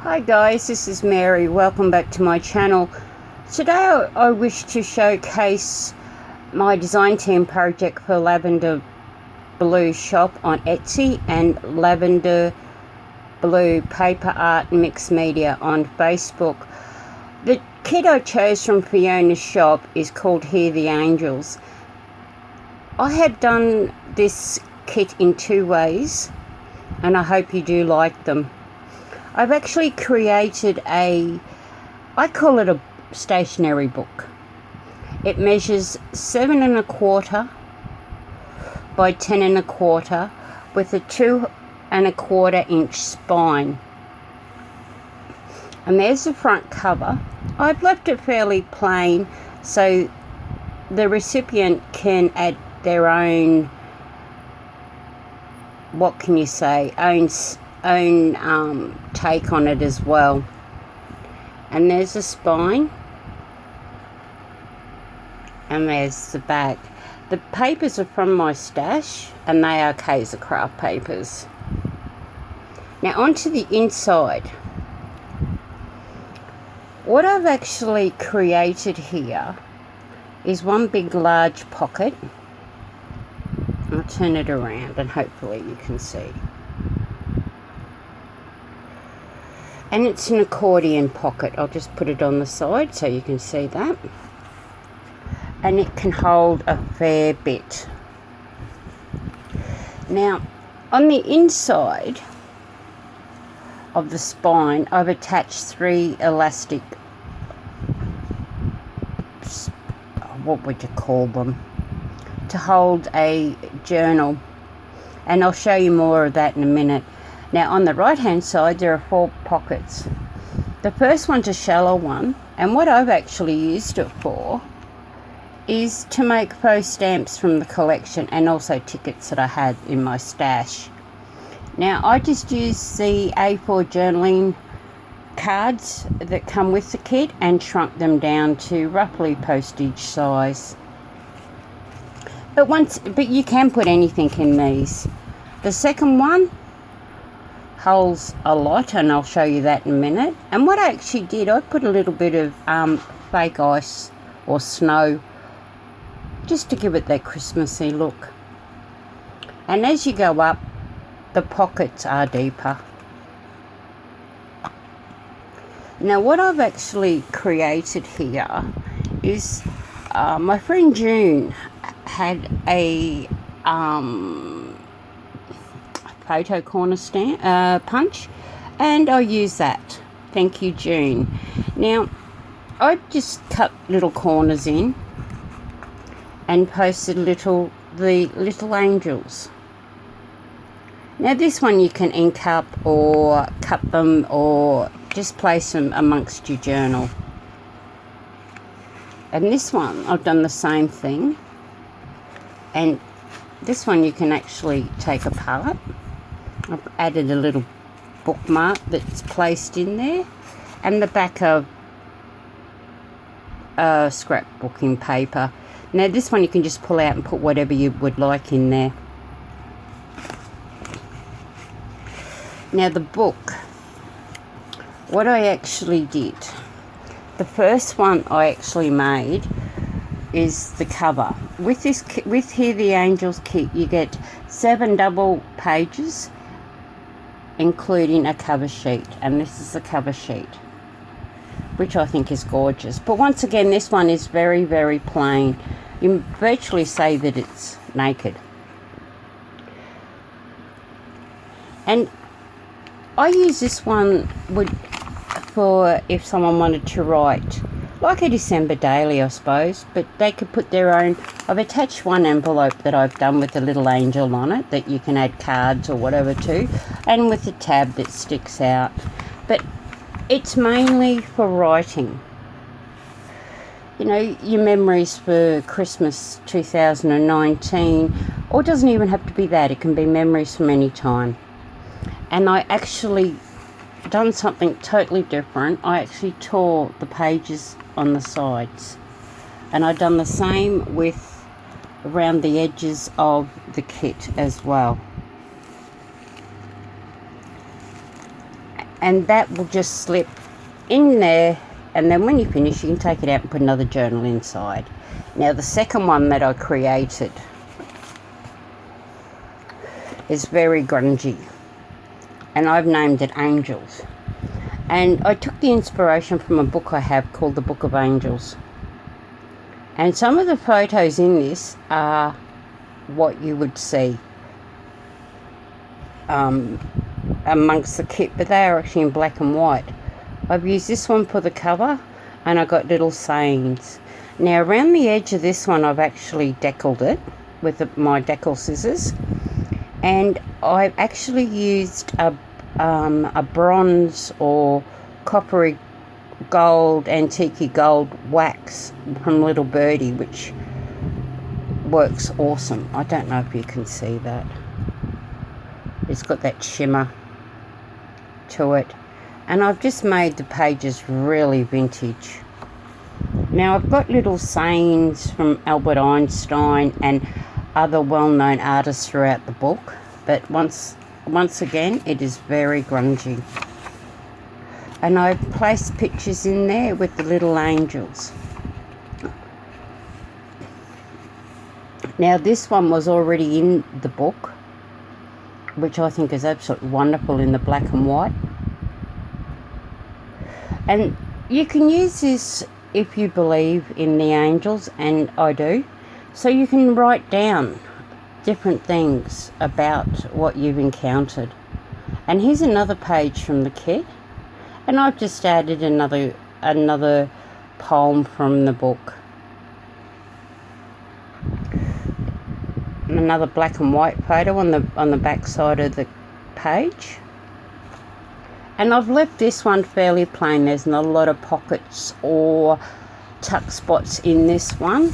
Hi guys, this is Mary. Welcome back to my channel. Today I wish to showcase my design team project for Lavenderblu shop on Etsy and Lavenderblu paper art mixed media on Facebook. The kit I chose from Fiona's shop is called Hear the Angels. I have done this kit in two ways and I hope you do like them. I've actually created I call it a stationery book. It measures 7 1/4 by 10 1/4 with a 2 1/4 inch spine. And there's the front cover. I've left it fairly plain so the recipient can add their own, what can you say, own take on it as well. And there's the spine and there's the back. The papers are from my stash and they are Kaiser craft papers. Now onto the inside. What I've actually created here is one big large pocket. I'll turn it around and hopefully you can see. And it's an accordion pocket. I'll just put it on the side so you can see that. And it can hold a fair bit. Now, on the inside of the spine, I've attached 3 elastic, what would you call them, to hold a journal. And I'll show you more of that in a minute. Now on the right hand side there are 4 pockets. The first one's a shallow one, and what I've actually used it for is to make faux stamps from the collection and also tickets that I had in my stash. Now I just used the A4 journaling cards that come with the kit and shrunk them down to roughly postage size. But you can put anything in these. The second one holds a lot and I'll show you that in a minute. And what I actually did, I put a little bit of fake ice or snow just to give it that Christmassy look. And as you go up, the pockets are deeper. Now what I've actually created here is my friend June had a photo corner punch, and I use that. Thank you, June. Now I just cut little corners in and posted the little angels. Now this one you can ink up or cut them or just place them amongst your journal. And this one I've done the same thing, and this one you can actually take apart. I've added a little bookmark that's placed in there, and the back of scrapbooking paper. Now this one you can just pull out and put whatever you would like in there. Now the book, what I actually did, the first one I actually made is the cover. With Hear the Angels kit you get 7 double pages including a cover sheet, and this is the cover sheet, which I think is gorgeous. But once again, this one is very, very plain. You virtually say that it's naked. And I use this one for if someone wanted to write like a December daily, I suppose, but they could put their own. I've attached one envelope that I've done with a little angel on it that you can add cards or whatever to, and with a tab that sticks out. But it's mainly for writing. You know, your memories for Christmas 2019, or it doesn't even have to be that, it can be memories from any time. And I actually done something totally different. I actually tore the pages on the sides, and I've done the same with around the edges of the kit as well. and that will just slip in there, and then when you finish you can take it out and put another journal inside. Now the second one that I created is very grungy, and I've named it Angels. And I took the inspiration from a book I have called The Book of Angels. And some of the photos in this are what you would see amongst the kit, but they are actually in black and white. I've used this one for the cover, and I got little sayings. Now around the edge of this one I've actually deckled it with my decal scissors, and I've actually used a bronze or coppery gold, antique gold wax from Little Birdie, which works awesome. I don't know if you can see that. It's got that shimmer to it, and I've just made the pages really vintage. Now I've got little sayings from Albert Einstein and other well-known artists throughout the book, but once again it is very grungy. And I've placed pictures in there with the little angels. Now this one was already in the book, which I think is absolutely wonderful in the black and white. And you can use this if you believe in the angels, and I do. So you can write down different things about what you've encountered. And here's another page from the kit, and I've just added another poem from the book. Another black and white photo on the back side of the page. And I've left this one fairly plain. There's not a lot of pockets or tuck spots in this one,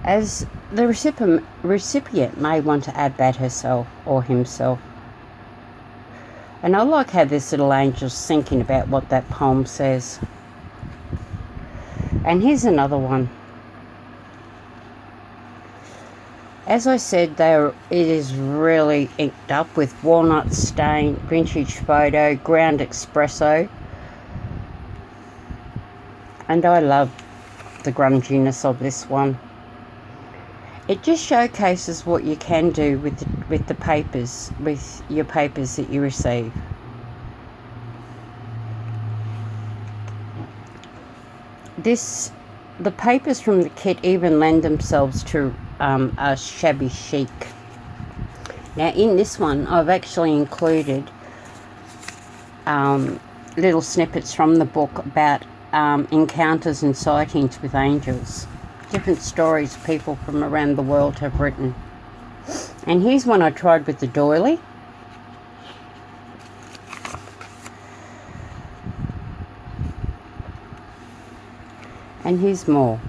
as the recipient may want to add that herself or himself. And I like how this little angel's thinking about what that poem says. And here's another one. As I said, it is really inked up with walnut stain, vintage photo, ground espresso. And I love the grunginess of this one. It just showcases what you can do with the papers, with your papers that you receive. The papers from the kit even lend themselves to a shabby chic. Now in this one I've actually included little snippets from the book about encounters and sightings with angels. Different stories people from around the world have written. And here's one I tried with the doily. And here's more.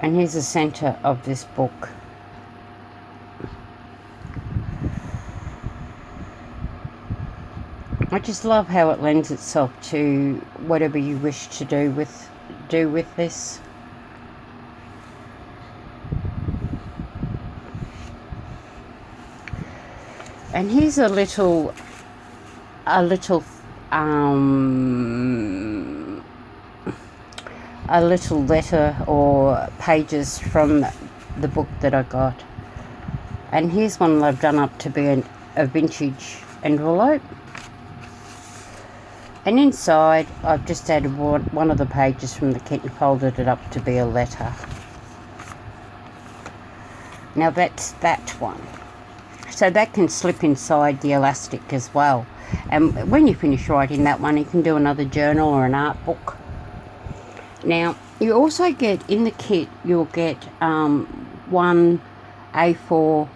And here's the centre of this book. I just love how it lends itself to whatever you wish to do with this. And here's a little letter or pages from the book that I got. And here's one that I've done up to be a vintage envelope. And inside I've just added one of the pages from the kit and folded it up to be a letter. Now that's that one. So that can slip inside the elastic as well. And when you finish writing that one, you can do another journal or an art book. Now, you also get, in the kit, you'll get one A4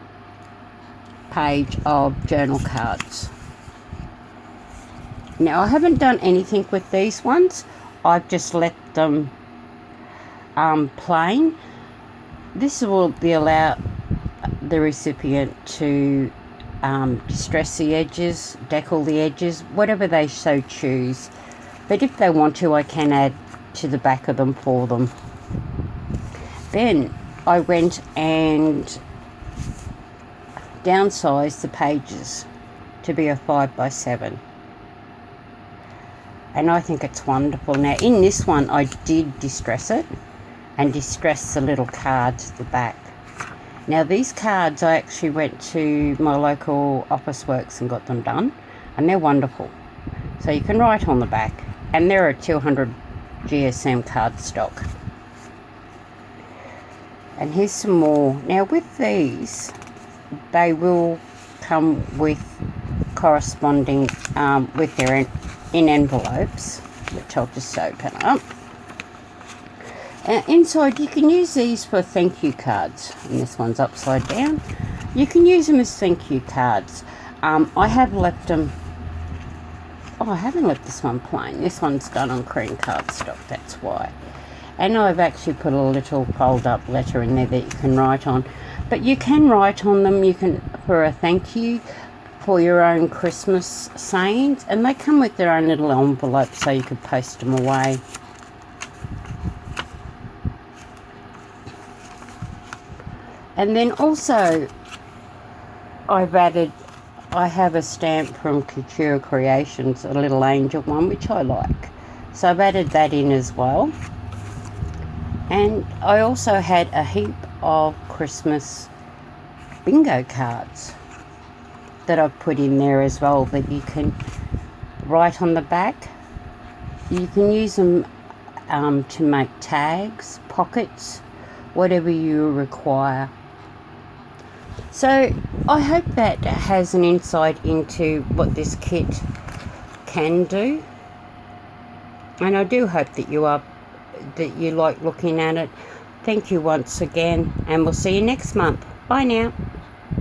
page of journal cards. Now, I haven't done anything with these ones. I've just let them plain. This will allow the recipient to distress the edges, decal the edges, whatever they so choose. But if they want to, I can add to the back of them for them. Then I went and downsized the pages to be a 5x7. And I think it's wonderful. Now in this one I did distress it and distress the little cards at the back. Now these cards I actually went to my local Officeworks and got them done, and they're wonderful. So you can write on the back, and they're a 200 GSM cardstock. And here's some more. Now with these, they will come with corresponding with their in envelopes, which I'll just open up. Inside you can use these for thank you cards, and this one's upside down. You can use them as thank you cards. I have left them. Oh, I haven't left this one plain. This one's done on cream cardstock, that's why. And I've actually put a little fold up letter in there that you can write on. But you can write on them, you can, for a thank you, for your own Christmas sayings. And they come with their own little envelope, so you could post them away. And then also, I have a stamp from Couture Creations, a little angel one, which I like. So I've added that in as well. And I also had a heap of Christmas bingo cards that I've put in there as well, that you can write on the back. You can use them to make tags, pockets, whatever you require. So I hope that has an insight into what this kit can do. And I do hope that you like looking at it. Thank you once again, and we'll see you next month. Bye now.